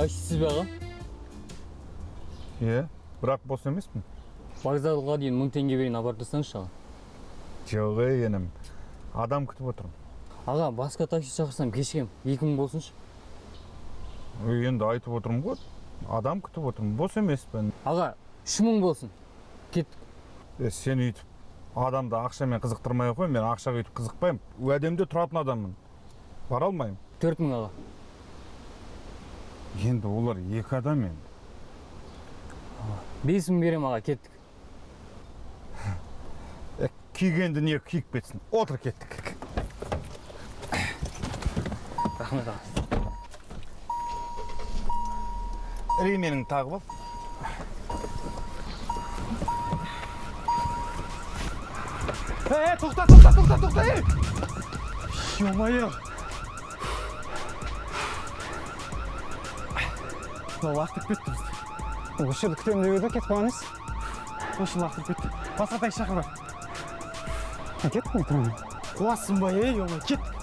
Таксисіз бе аға? Иә, бірақ бос емеспін. Вокзалға дейін 1000 теңге берейін, апарып тастаңызшы аға. Жоқ, енім. Адам күтіп отырмын. Аға, басқа такси шақырсам кешігем, 2000 болсыншы. Енді айтып отырмын ғой. Адам күтіп отырмын, бос емеспін. Аға, 3000 болсын. Кеттік. Сен үйтіп адамды ақшамен қызықтырмай қой, мен ақшаға үйтіп қызықпаймын. Уәдемде тұратын адаммын. Бара алмаймын. 4000 аға. Енді олар екі адам енді. 5000 берем аға, кеттік. Күйгенді не күйіп кетсін. Отыр, кеттік. Рахмет аға. Рименің тағы бол. Тоқта, Ё-моё! Уақыт кетті бізде. Осы жерді күтемін деп еді, кетіп қалғаныз? Осы уақыт кетті. Басқа такси шақыр бар. Кеттік пе, тұрмын? Қуасың ба, ё-моё, кеттік.